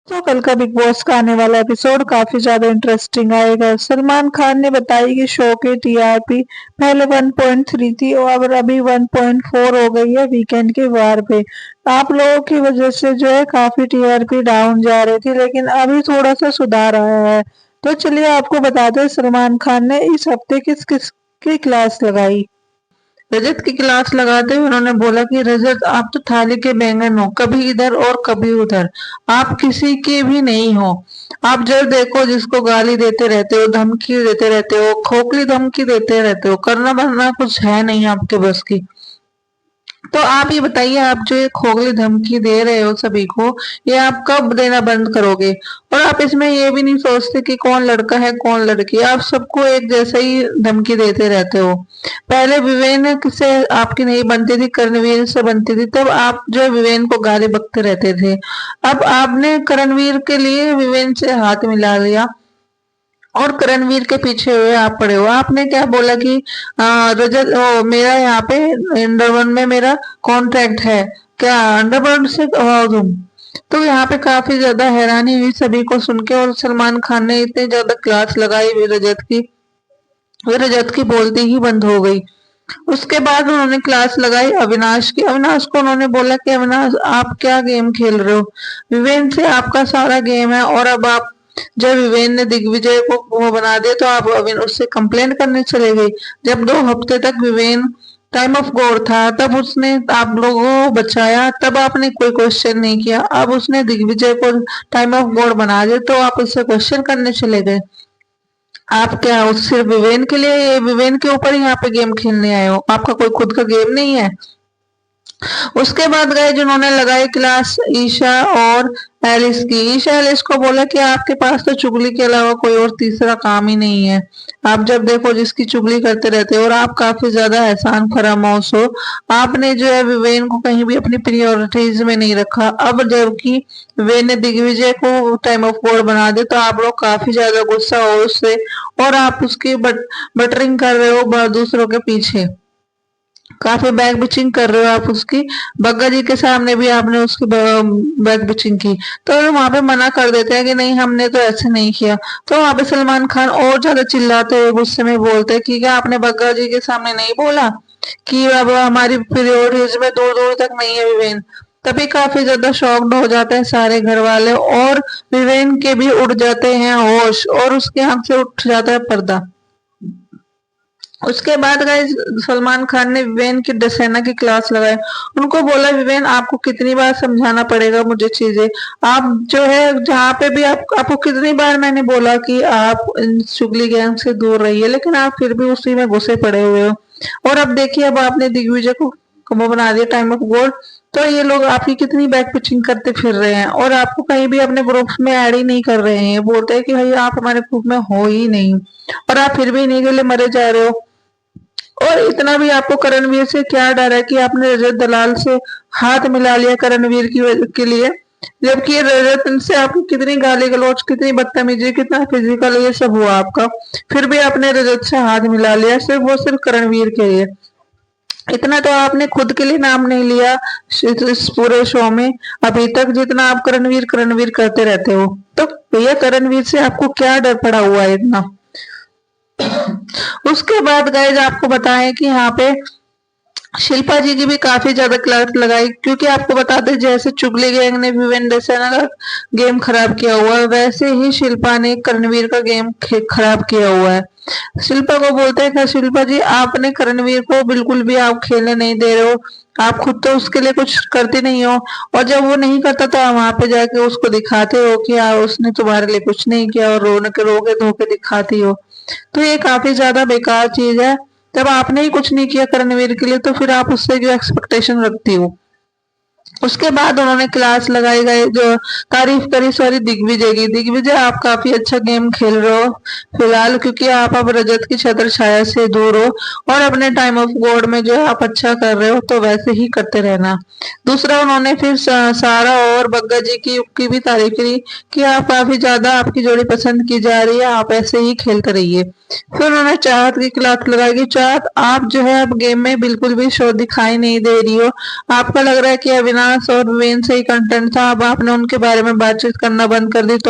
तो कल का बिग बॉस का आने वाला एपिसोड काफी ज्यादा इंटरेस्टिंग आएगा। सलमान खान ने बताई कि शो की टीआरपी पहले 1.3 थी और अब अभी 1.4 हो गई है वीकेंड के वार पे। आप लोगों की वजह से जो है काफी टीआरपी डाउन जा रही थी, लेकिन अभी थोड़ा सा सुधार आया है। तो चलिए आपको बताते हैं सलमान खान ने इस हफ्ते किस किस की क्लास लगाई। रजत की क्लास लगाते हुए उन्होंने बोला कि रजत, आप तो थाली के बैंगन हो, कभी इधर और कभी उधर, आप किसी के भी नहीं हो। आप जब देखो जिसको गाली देते रहते हो, धमकी देते रहते हो, खोखली धमकी देते रहते हो, करना बनना कुछ है नहीं आपके बस की। तो आप ये बताइए, आप जो ये खोखली धमकी दे रहे हो सभी को, ये आप कब देना बंद करोगे? और आप इसमें ये भी नहीं सोचते कि कौन लड़का है कौन लड़की, आप सबको एक जैसा ही धमकी देते रहते हो। पहले विवेन से आपकी नहीं बनती थी, करणवीर से बनती थी, तब आप जो है विवेन को गाली बकते रहते थे। अब आपने करणवीर के लिए विवेन से हाथ मिला लिया और करणवीर के पीछे हुए आप पड़े हो। आपने क्या बोला कि रजत, मेरा यहाँ पे अंडरवर्ल्ड में मेरा कॉन्ट्रैक्ट है, क्या अंडरवर्ल्ड से हो तुम? तो यहाँ पे काफी ज्यादा हैरानी हुई सभी को सुन के, और सलमान खान ने इतनी ज्यादा क्लास लगाई रजत की, वो रजत की बोलती ही बंद हो गई। उसके बाद उन्होंने क्लास लगाई अविनाश की। अविनाश को उन्होंने बोला कि अविनाश, आप क्या गेम खेल रहे हो? विवेन से आपका सारा गेम है, और अब आप जब विवेन ने दिग्विजय को वो बना दिया तो आप उससे कंप्लेंट करने चले गए। जब 2 हफ्ते तक विवेन टाइम ऑफ गॉड था, तब उसने आप लोगों को बचाया, तब आपने कोई क्वेश्चन नहीं किया। अब उसने दिग्विजय को टाइम ऑफ गॉड बना दिया तो आप उससे क्वेश्चन करने चले गए। आप क्या उस सिर्फ विवेन के लिए, विवेन के ऊपर ही यहाँ पे गेम खेलने आए हो? आपका कोई खुद का गेम नहीं है? उसके बाद गए जिन्होंने लगाई क्लास ईशा और एलिस की। ईशा एलिस को बोला कि आपके पास तो चुगली के अलावा कोई और तीसरा काम ही नहीं है। आप जब देखो जिसकी चुगली करते रहते हो, और आप काफी ज्यादा एहसान फरामोश हो। आपने जो है विवेन को कहीं भी अपनी प्रायोरिटीज में नहीं रखा। अब जबकि विवेन ने दिग्विजय को टाइम ऑफ गॉड बना दिया तो आप लोग काफी ज्यादा गुस्सा हो उससे, और आप उसकी बटरिंग कर रहे हो दूसरों के पीछे। काफी बैक बिचिंग कर रहे हो आप उसकी। बग्गा जी के सामने भी आपने उसकी बैक बिचिंग की। तो वहां पे मना कर देते हैं कि नहीं, हमने तो ऐसे नहीं किया। तो वहां पे सलमान खान और ज्यादा चिल्लाते हुए गुस्से में बोलते हैं कि क्या आपने बग्गा जी के सामने नहीं बोला कि अब हमारी प्रायोरिटीज में दूर दूर तक नहीं है विवेन? तभी काफी ज्यादा शॉक्ड हो जाते हैं सारे घर वाले, और विवेन के भी उड़ जाते हैं होश, और उसके आंख से उठ जाता है पर्दा। उसके बाद गए सलमान खान ने विवेन की डसेना की क्लास लगाई। उनको बोला, विवेन, आपको कितनी बार समझाना पड़ेगा मुझे चीजें? आप जो है जहाँ पे भी आपको कितनी बार मैंने बोला कि आप इन चुगली गैंग से दूर रहिए, लेकिन आप फिर भी उसी में घुसे पड़े हुए हो। और अब देखिए, अब आपने दिग्विजय को वो बना दिया टाइम ऑफ गोल्ड। तो ये लोग आपकी कितनी बैक पिचिंग करते फिर रहे हैं, और आपको कहीं भी अपने ग्रुप्स में ऐड ही नहीं कर रहे हैं। ये बोलते हैं कि भाई आप हमारे ग्रुप में हो ही नहीं, और आप फिर भी इन्हीं के लिए मरे जा रहे हो। और इतना भी आपको करणवीर से क्या डर है कि आपने रजत दलाल से हाथ मिला लिया करणवीर के लिए, जबकि रजत से आपकी कितनी गाली गलौज, कितनी बदतमीजी, कितना फिजिकल ये सब हुआ आपका, फिर भी आपने रजत से हाथ मिला लिया, सिर्फ वो सिर्फ करणवीर के लिए। इतना तो आपने खुद के लिए नाम नहीं लिया इस पूरे शो में अभी तक, जितना आप करणवीर करणवीर करते रहते हो। तो भैया, करणवीर से आपको क्या डर पड़ा हुआ है इतना? उसके बाद गाइज आपको बताएं कि यहाँ पे शिल्पा जी की भी काफी ज्यादा क्लास लगाई, क्योंकि आपको बताते जैसे चुगली गैंग ने विवेंद्र सेना का गेम खराब किया हुआ है, वैसे ही शिल्पा ने करणवीर का गेम खराब किया हुआ है। शिल्पा को बोलते हैं कि शिल्पा जी, आपने करणवीर को बिल्कुल भी आप खेलने नहीं दे रहे हो। आप खुद तो उसके लिए कुछ करते नहीं हो, और जब वो नहीं करता तो आप वहां पे जाके उसको दिखाते हो कि उसने तुम्हारे लिए कुछ नहीं किया, और रोने के रोके धोके दिखाती हो। तो ये काफी ज्यादा बेकार चीज है। जब आपने ही कुछ नहीं किया करणवीर के लिए, तो फिर आप उससे क्यों एक्सपेक्टेशन रखती हो? उसके बाद उन्होंने क्लास लगाई गई, जो तारीफ करी सॉरी दिग्विजय की। दिग्विजय, आप काफी अच्छा गेम खेल रहे हो फिलहाल, क्योंकि आप अब रजत की छत्र छाया से दूर हो, और अपने टाइम ऑफ गॉड में जो है आप अच्छा कर रहे हो, तो वैसे ही करते रहना। दूसरा, उन्होंने फिर सारा और बग्गा जी की भी तारीफ करी कि आप काफी ज्यादा, आपकी जोड़ी पसंद की जा रही है, आप ऐसे ही खेलते रहिए। फिर उन्होंने चाहत की क्लास लगाई कि चाहत, आप जो है अब गेम में बिल्कुल भी शो दिखाई नहीं दे रही हो। आपका लग रहा है कि अविनाश सांस और वेन से ही कंटेंट था, अब आपने उनके बारे में बातचीत करना बंद कर दी तो